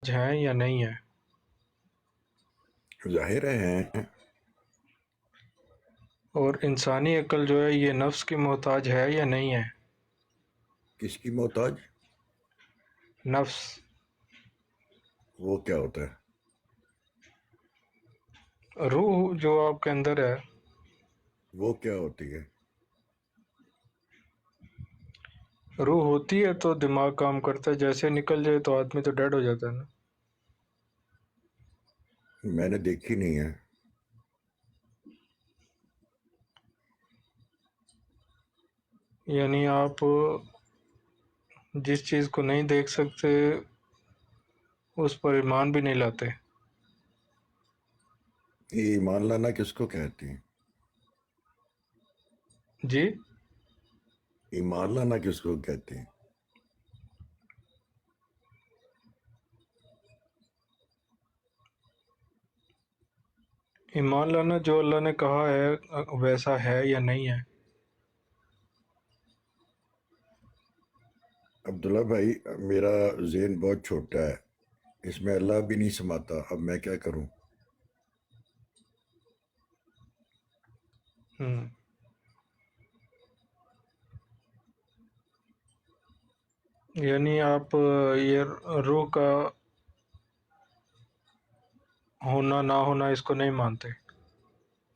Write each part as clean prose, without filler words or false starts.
ہیں یا نہیں ہے؟ ظاہر ہیں۔ اور انسانی عقل جو ہے یہ نفس کی محتاج ہے یا نہیں ہے؟ کس کی محتاج؟ نفس، وہ کیا ہوتا ہے؟ روح جو آپ کے اندر ہے، وہ کیا ہوتی ہے؟ روح ہوتی ہے تو دماغ کام کرتا ہے، جیسے نکل جائے تو آدمی تو ڈیڈ ہو جاتا ہے نا۔ میں نے دیکھی نہیں ہے۔ یعنی آپ جس چیز کو نہیں دیکھ سکتے اس پر ایمان بھی نہیں لاتے۔ یہ ایمان لانا کس کو کہتی ہیں؟ جی، ایمان لانا کس کو کہتے ہیں؟ ایمان لانا جو اللہ نے کہا ہے ویسا ہے یا نہیں ہے۔ عبداللہ بھائی، میرا ذہن بہت چھوٹا ہے، اس میں اللہ بھی نہیں سماتا، اب میں کیا کروں؟ ہوں یعنی آپ یہ روح کا ہونا نہ ہونا اس کو نہیں مانتے۔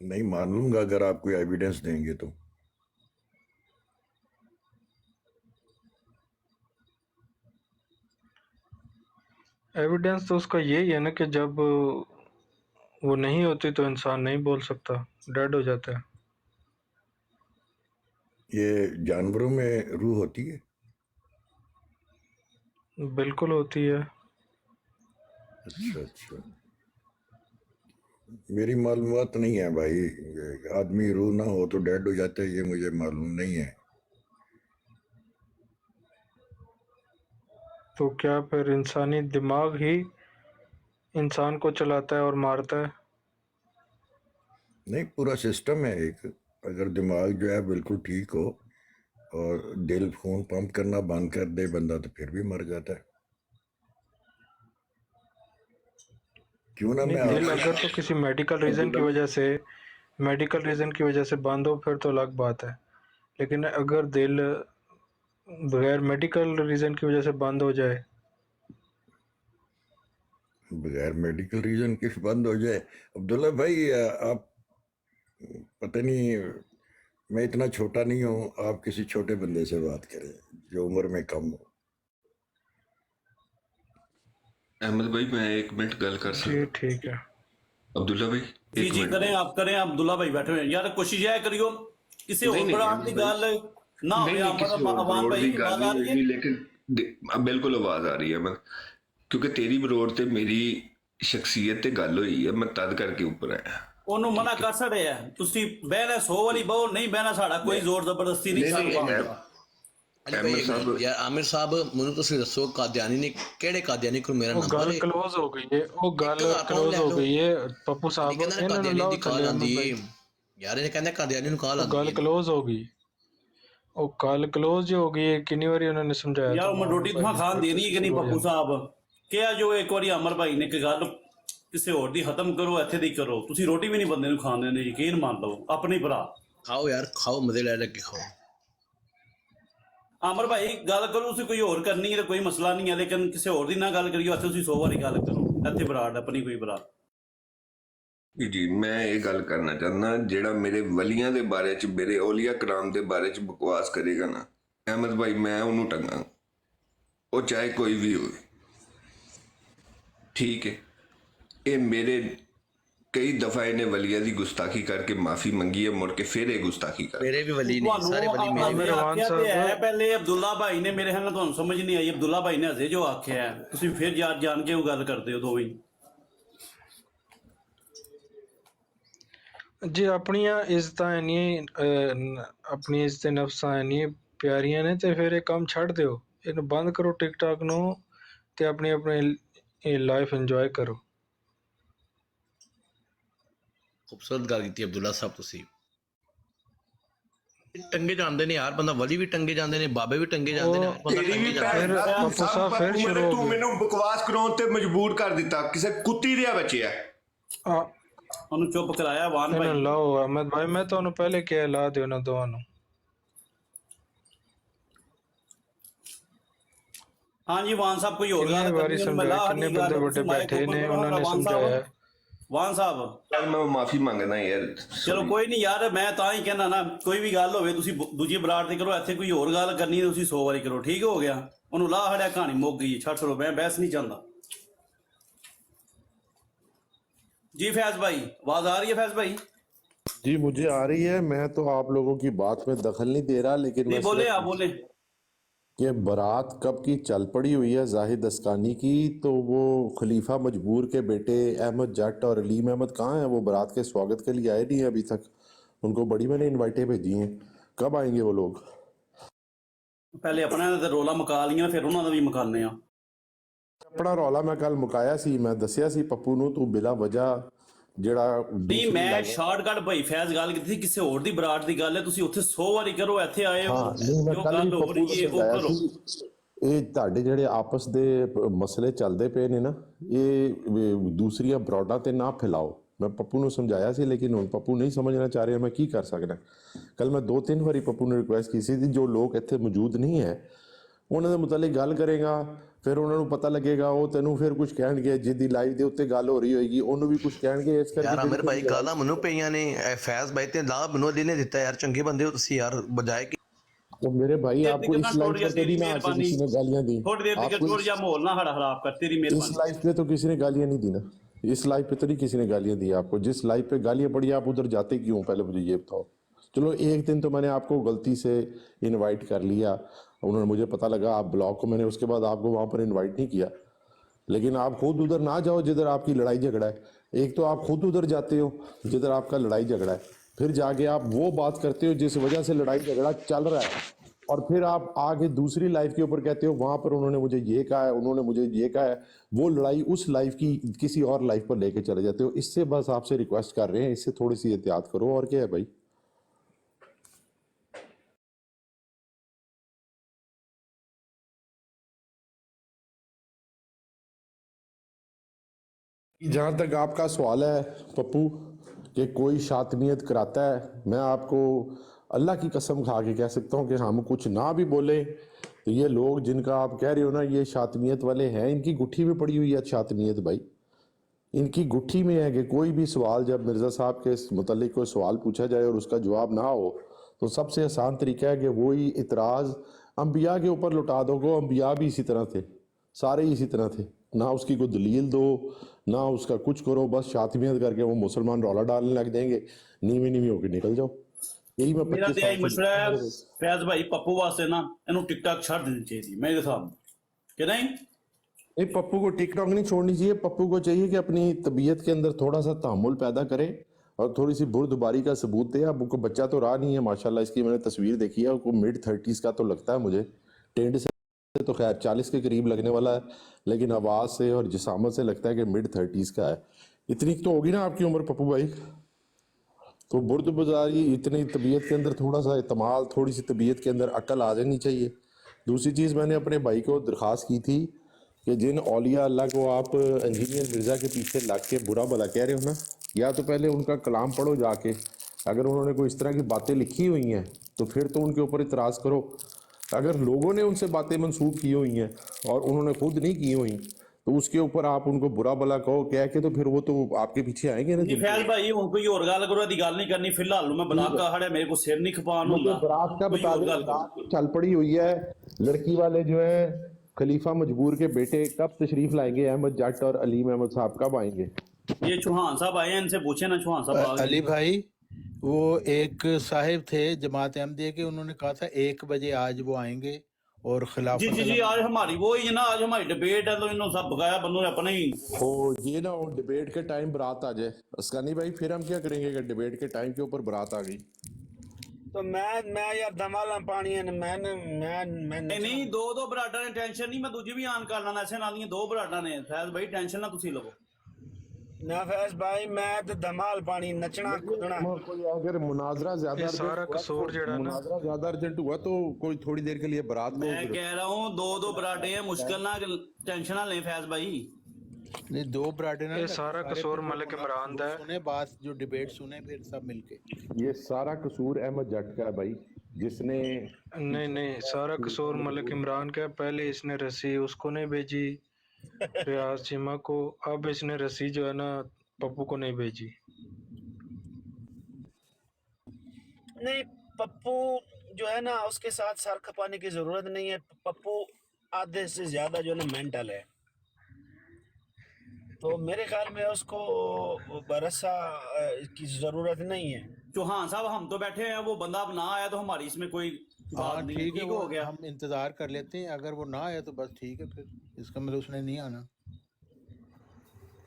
نہیں مان لوں گا اگر آپ کوئی ایویڈنس دیں گے تو۔ ایویڈنس تو اس کا یہی ہے نا کہ جب وہ نہیں ہوتی تو انسان نہیں بول سکتا، ڈیڈ ہو جاتا ہے۔ یہ جانوروں میں روح ہوتی ہے؟ بالکل ہوتی ہے۔ اچھا اچھا، میری معلومات نہیں ہے بھائی، آدمی روح نہ ہو تو ڈیڈ ہو جاتا ہے، یہ مجھے معلوم نہیں ہے۔ تو کیا پھر انسانی دماغ ہی انسان کو چلاتا ہے اور مارتا ہے؟ نہیں، پورا سسٹم ہے ایک، اگر دماغ جو ہے بالکل ٹھیک ہو اور دل خون پمپ کرنا بند کر دے بندہ تو پھر بھی مر جاتا ہے۔ کیوں نہ نہیں، میں آپ دل سے اگر تو کسی میڈیکل ریزن کی وجہ سے بند ہو پھر تو الگ بات ہے، لیکن اگر دل بغیر میڈیکل ریزن کی وجہ سے بند ہو جائے، بغیر میڈیکل ریزن کے بند ہو جائے؟ عبداللہ بھائی آپ، پتہ نہیں، میں اتنا چھوٹا نہیں ہوں، آپ کسی چھوٹے بندے سے بات کریں جو عمر میں کم ہو۔ احمد بھائی میں ایک منٹ گل کر جی سکتا؟ ٹھیک ہے۔ عبداللہ بھائی جی ایک جی منٹ۔ کریں، آپ کریں، عبداللہ بھائی بیٹھے ہوئے ہیں یار، کوشش یہ کریو کسی نہیں اور نہیں بران احمد کی بھائی، گل نہ نہیں ہوئے۔ نہیں کسی اور عوام بروڑ بھائی کی گل آواز آ نہیں رہی ہوئی ہے؟ بھی، لیکن بالکل آواز آ رہی ہے میں، کیونکہ تیری بروڑ تے میری شخصیت تے گل ہوئی ہے، میں تد کر کے اوپر آیا۔ انہوں منع ٹھیک ہے، کر سڑے ہے، تسی بہنا 100 والی بہو نہیں بہنا، ساڑا کوئی زور زبردستی نہیں نہیں سانو نہیں باندھا۔ علی بھائی احمد ایک صاحب، منٹ یار، عامر صاحب مجھے تسی دسو قادیانی نے کیڑے قادیانی کو میرا وہ نمبر گل ہے؟ کلوز ہو گئی ہے، وہ ایک گل ہزار پاؤنڈ کلوز لے ہو لو۔ گئی ہے پپو علی صاحب، کہندا نے انہوں نے قادیانی لاؤ دی کال تھلے احمد آندی ہے بھائی۔ یار، یہ کہندا قادیانی نو کال وہ آندی گل ہے۔ کلوز ہو گئی، وہ گل کلوز جو ہو گئی ہے، کنی باری انہوں نے سمجھایا یار تھا میں عامر روٹی بھائی تمہیں نے، کھان پھر دینی ہے تسی کہ نہیں شروع ہو پپو جانا۔ صاحب؟ کیا جو ایک باری عمر بھائی نے کہ گل کسی اور دی ختم کرو، ایتھے دی کرو، تسی روٹی بھی نہیں بندے نو کھان دینے، یقین مان لو اپنے بھرا۔ کھاؤ یار، کھاؤ، مزے لے لے کے کھاؤ۔ عمر بھائی گل کرو، تسی کوئی اور کرنی ہے تو کوئی مسئلہ نہیں ہے، لیکن کسی اور دی نہ گل کریو، ایتھے تسی 100 واری گل کرو، ایتھے براڈ اپنی کوئی برا۔ جی میں یہ گل کرنا چاہنا، جیڑا میرے ولیاں دے بارے چ، میرے اولیاء کرام دے بارے چ بکواس کرے گا نا احمد بھائی، میں انہوں ٹنگا، وہ چاہے کوئی بھی ہوئے، ٹھیک ہے؟ یہ میرے کئی دفعہ انہیں ولیہ دی گستاخی کر کے معافی منگی ہے، مڑ کے پھر یہ گستاخی کر میرے رہے۔ بھی ولی نہیں، سارے ولی میرے بھی ہزے عامر نہیں۔ روان آخیا تے صاحب، ہے پہلے عبداللہ بھائی نے، میرے خیال تو سمجھ نہیں آئی، عبداللہ بھائی نے ہزے جو آخیا ہے، تسی پھر جان کے وہ گل کرتے ہو دو ہی۔ جی اپنیاں عزتاں اینی اپنی عزت نفساں اینی پیاریاں نے تے پھر یہ کام چھڑ دیو، یہ بند کرو ٹک ٹاک نو تے اپنی اپنی لائف انجوائے کرو۔ خوبصورت گل کیتی عبداللہ صاحب تسی۔ ਟੰਗੇ ਜਾਂਦੇ ਨੇ ਯਾਰ, ਬੰਦਾ ਵਲੀ ਵੀ ਟੰਗੇ ਜਾਂਦੇ ਨੇ, ਬਾਬੇ ਵੀ ਟੰਗੇ ਜਾਂਦੇ ਨੇ, ਬੰਦਾ ਤੇਰੀ ਟੰਗੇ ਵੀ ਜਾਂਦਾ। ਫਿਰ ਭੈਣ ਪੱਪੂ ਸਾਹਿਬ ਫਿਰ ਸ਼ੁਰੂ ਹੋ ਤੂੰ ਗਏ। ਮੈਨੂੰ ਬਕਵਾਸ ਕਰਾਉਣ ਤੇ ਮਜਬੂਰ ਕਰ ਦਿੱਤਾ, ਕਿਸੇ ਕੁੱਤੀ ਦੇ ਬੱਚਿਆ। ਆ ਉਹਨੂੰ ਚੁੱਪ ਕਰਾਇਆ ਵਾਨ ਇਹਨਾਂ ਭਾਈ। ਲਾਓ ਅਹਿਮਦ ਭਾਈ, ਮੈਂ ਤੁਹਾਨੂੰ ਪਹਿਲੇ ਕਿਹਾ ਲਾ ਦਿਓ ਨਾ ਦੋਵਾਂ ਨੂੰ। ਹਾਂਜੀ ਵਾਨ ਸਾਹਿਬ ਕੋਈ ਹੋਰ ਕਿੰਨੇ ਗੱਲ ਵਾਰੀ ਕਰਨੀ ਸਮਝਾਇਆ, ਕਿੰਨੇ ਬੰਦੇ ਵੱਡੇ ਬੈਠੇ ਨੇ, ਉਹਨਾਂ ਨੇ ਸਮਝਾਇਆ। ਵਾਨ ਸਾਹਿਬ ਯਾਰ ਮੈਂ ਮਾਫੀ ਮੰਗਦਾ ਯਾਰ। ਚਲੋ ਕੋਈ ਨਹੀਂ ਯਾਰ, ਮੈਂ ਤਾਂ ਹੀ ਕਹਿੰਦਾ ਨਾ, ਕੋਈ ਵੀ ਗੱਲ ਹੋਵੇ ਤੁਸੀਂ ਦੂਜੀ ਬਰਾੜ ਤੇ ਕਰੋ, ਇੱਥੇ ਕੋਈ ਹੋਰ ਗੱਲ ਕਰਨੀ ਤੁਸੀਂ 100 ਵਾਰੀ ਕਰੋ, ਠੀਕ ਹੋ ਗਿਆ। ਉਹਨੂੰ ਲਾਹ ਹੜਿਆ, ਕਹਾਣੀ ਮੁੱਕ ਗਈ, ਛੱਡ ਛੋੜੋ, ਮੈਂ ਬਹਿਸ नहीं चाहता। जी फैज भाई, आवाज आ रही है फैज भाई? जी मुझे आ रही है। मैं तो आप लोगों की बात में दखल नहीं दे रहा, लेकिन नहीं मैं बोले, सिर्फ आप बोले। कि बारात कब की चल पड़ी हुई है जाहिद अस्कानी की, तो वो खलीफा मजबूर के बेटे अहमद जट और अलीम अहमद कहाँ हैं? वो बारात के स्वागत के लिए आए नहीं हैं अभी तक। उनको बड़ी मैंने इनवाइटें भेजी हैं, कब आएंगे वो लोग? पहले अपना ते रोला मुका लिया, फिर उन्होंने भी मुकाने आ। अपना रौला मैं कल मुकाया सी, मैं दसिया सी पप्पू नूं तू बिला वजह ਜਿਹੜਾ नहीं मैं शॉर्टकट भाई फैज गल की किसी होर दी बरात दी गल है, तुसी उत्थे 100 वारी करो, ਇੱਥੇ ਆਏ ਹੋ नहीं मैं जो कल गल भी हो पप्पू रही है ਨੂੰ वो ਸਮਝਾਇਆ करो। ਸੀ ਇਹ ਤੁਹਾਡੇ ਜਿਹੜੇ ਆਪਸ ਦੇ ਮਸਲੇ ਚੱਲਦੇ ਪਏ ਨੇ ਨਾ, ਇਹ ਦੂਸਰੀਆਂ ਬਰੋਡਾਂ ਤੇ ਨਾ ਫੈਲਾਓ। ਮੈਂ ਪੱਪੂ ਨੂੰ ਸਮਝਾਇਆ ਸੀ, ਲੇਕਿਨ ਹੁਣ ਪੱਪੂ ਨਹੀਂ ਸਮਝਣਾ ਚਾਹ ਰਿਹਾ, ਮੈਂ ਕੀ ਕਰ ਸਕਦਾ। ਕੱਲ ਮੈਂ 2-3 ਵਾਰੀ ਪੱਪੂ ਨੂੰ ਰਿਕੁਐਸਟ ਕੀਤੀ ਸੀ, ਜੋ ਲੋਕ ਇੱਥੇ ਮੌਜੂਦ ਨਹੀਂ ਹੈ ਉਹਨਾਂ ਦੇ ਮੁਤਲਕ ਗੱਲ ਕਰੇਗਾ, ਫਿਰ ਉਹਨਾਂ ਨੂੰ ਪਤਾ ਲੱਗੇਗਾ, ਉਹ ਤੈਨੂੰ ਫਿਰ ਕੁਝ ਕਹਿਣਗੇ, ਜਿਹਦੀ ਲਾਈਵ ਦੇ ਉੱਤੇ ਗੱਲ ਹੋ ਰਹੀ ਹੋਏਗੀ ਉਹਨੂੰ ਵੀ ਕੁਝ ਕਹਿਣਗੇ। ਇਸ ਕਰਕੇ ਯਾਰ ਅਮਰ ਭਾਈ ਗਾਲਾਂ ਮੈਨੂੰ ਪਈਆਂ ਨੇ, ਫੈਜ਼ ਭਾਈ ਤੇ ਲਾ ਮੈਨੂੰ ਅਲੀ ਨੇ ਦਿੱਤਾ ਯਾਰ, ਚੰਗੇ ਬੰਦੇ ਹੋ ਤੁਸੀਂ ਯਾਰ, ਬਜਾਏ ਕਿ तो मेरे भाई आपको इस लाइफ पे कभी ना आके किसी ने गालियां दी, थोड़ी देर तक आपको छोड़ जा, माहौल ना हड़ा खराब कर, तेरी इस मेहरबानी। लाइफ पे तो किसी ने गालियां नहीं दी ना, इस लाइफ पे तो नहीं किसी ने गालियां दी आपको। जिस लाइफ पे गालियां पड़ी आप उधर जाते क्यों, पहले मुझे ये बताओ। चलो एक दिन तो मैंने आपको गलती से इनवाइट कर लिया, उन्होंने मुझे पता लगा आप ब्लॉक को, मैंने उसके बाद आपको वहाँ पर इन्वाइट नहीं किया। लेकिन आप खुद उधर ना जाओ जिधर आपकी लड़ाई झगड़ा है। एक तो आप खुद उधर जाते हो जिधर आपका लड़ाई झगड़ा है, फिर जाके आप वो बात करते हो जिस वजह से लड़ाई झगड़ा चल रहा है, और फिर आप आगे दूसरी लाइफ के ऊपर कहते हो वहां पर उन्होंने मुझे ये कहा है, उन्होंने मुझे ये कहा है। वो लड़ाई उस लाइफ की किसी और लाइफ पर लेके चले जाते हो। इससे बस आपसे रिक्वेस्ट कर रहे हैं, इससे थोड़ी सी एहतियात करो। और क्या है भाई। जहाँ तक आपका सवाल है पप्पू कि कोई शातमियत कराता है, मैं आपको अल्लाह की कसम खा के कह सकता हूँ कि हम कुछ ना भी बोले तो ये लोग जिनका आप कह रहे हो ना ये शातमियत वाले हैं, इनकी गुट्ठी में पड़ी हुई है शातमियत भाई। इनकी गुट्ठी में है कि कोई भी सवाल जब मिर्ज़ा साहब के मुतल्लिक कोई सवाल पूछा जाए और उसका जवाब ना हो तो सबसे आसान तरीका है कि वही इतराज़ अंबिया के ऊपर लुटा दो। को अंबिया भी इसी तरह थे, सारे ही इसी तरह थे, ना उसकी कोई दलील दो ना उसका कुछ करो, बस शातमियत करके वो मुसलमान रौला डालने लग देंगे, नीवी नीवी होकर निकल जाओ। यही मैं मेरा 25 ਤੇ साल ਆਈ से- ਮਸ਼ਵਰਾ ਹੈ ਫੈਜ਼ ਭਾਈ, ਪੱਪੂ ਵਾਸਤੇ ਨਾ ਇਹਨੂੰ ਟਿਕਟਾਕ ਛੱਡ ਦੇਣੀ ਚਾਹੀਦੀ ਮੇਰੇ ਹਿਸਾਬ ਨਾਲ, ਕਿ नहीं? नहीं पप्पू को टिकटॉक नहीं छोड़नी चाहिए। पप्पू को चाहिए कि अपनी तबीयत के अंदर थोड़ा सा तामुल पैदा करे और थोड़ी सी बुर्दबारी का सबूत दे। अब को बच्चा तो रहा नहीं है माशाल्लाह, इसकी मैंने तस्वीर देखी है, उसको मिड-30s का तो लगता है मुझे, टेंड से तो खैर 40 के करीब लगने वाला है, लेकिन आवाज़ से और जिसामत से लगता है कि मिड-30s का है। इतनी तो होगी ना आपकी उम्र पप्पू भाई, तो बुर्दबारी, इतनी तबीयत के अंदर थोड़ा सा इतमाल, थोड़ी सी तबीयत के अंदर अकल आ जानी चाहिए। दूसरी चीज़ मैंने अपने भाई को दरख्वास्त की थी कि जिन औलिया अल्लाह को आप इंजीनियर मिर्ज़ा के पीछे लग के बुरा भला कह रहे हो ना, या तो पहले उनका कलाम पढ़ो जाके, अगर उन्होंने कोई इस तरह की बातें लिखी हुई हैं तो फिर तो उनके ऊपर इतराज़ करो। अगर लोगों ने उनसे बातें मंसूब की हुई हैं और उन्होंने खुद नहीं की हुई तो उसके ऊपर आप उनको बुरा भला कहो कह के, तो फिर वो तो आपके पीछे आएंगे ना। जी फैज भाई ਹੁਣ ਕੋਈ ਹੋਰ ਗੱਲ ਕਰੋ, ਇਹਦੀ ਗੱਲ ਨਹੀਂ ਕਰਨੀ ਫਿਲਹਾਲ। मैं ब्लॉक का हड़े, मेरे को सिर नहीं खपान मुझे ਹੁੰਦਾ। बारात का कोई बता और दो, गल करो। बारात चल पड़ी हुई है, लड़की वाले जो है खलीफा मजबूर के बेटे कब तशरीफ लाएंगे, अहमद जट और अलीम अहमद साहब कब आएंगे? ये चौहान साहब आए हैं, इनसे पूछे ना चौहान साहब आ गए। अली भाई वो एक साहिब थे जमात अहमदिया के, उन्होंने कहा था 1 बजे आज वो आएंगे और खिलाफ जी जी जी, आज हमारी वो ही है ना, आज हमारी डिबेट है, तो इन्होंने सब बगाया बंदों ने अपने ही। हो ये ना हो डिबेट के टाइम बारात आ जाए अस्कानी भाई, फिर हम क्या करेंगे अगर डिबेट के टाइम के ऊपर बारात आ गई? तो मैं यार दमाला पानी है मैं नहीं नहीं, दो बराडा ने टेंशन नहीं, मैं दूजी भी आन कर लेना, ऐसे नाल दी 2 बराडा ने। फैज भाई टेंशन ना तुसी लवो। ना फैज भाई मैं तो धमाल पानी नचना कूदना कोई अगर मुनाजरा ज्यादा ये सारा urgent हुआ, कसूर तो जड़ा ना मुनाजरा ज्यादा अर्जेंट हुआ तो कोई थोड़ी देर के लिए बारात को मैं कह रहा हूँ दो दो बराडे हैं, मुश्किल ना टेंशन ना लें फैज भाई। नहीं, दो बराडे ना ये लगे, सारा सारे कसूर फिर मलिक वो इमरान दा है। सुने बात, जो डिबेट सुने फिर सब मिलके। ये सारा कसूर अहमद जट का है भाई, जिसने नहीं नहीं, सारा कसूर मलिक इमरान का है। पहले इसने रस्सी उसको नहीं भेजी रियाज चीमा को, अब इसने रस्सी जो है ना पप्पू को नहीं भेजी। नहीं पप्पू जो है ना उसके साथ सर खपाने की जरूरत नहीं है। पप्पू आधे से ज्यादा जो है ना मेंटल है, तो मेरे ख्याल में उसको भरोसा की जरूरत नहीं है। चौहान साहब हम तो बैठे हैं, वो बंदा अब ना आया तो हमारी इसमें कोई बात हाँ नहीं, ठीक है, ठीक वो हो गया। हम इंतजार कर लेते हैं, अगर वो ना आया तो बस ठीक है, फिर इसका मतलब उसने नहीं आना।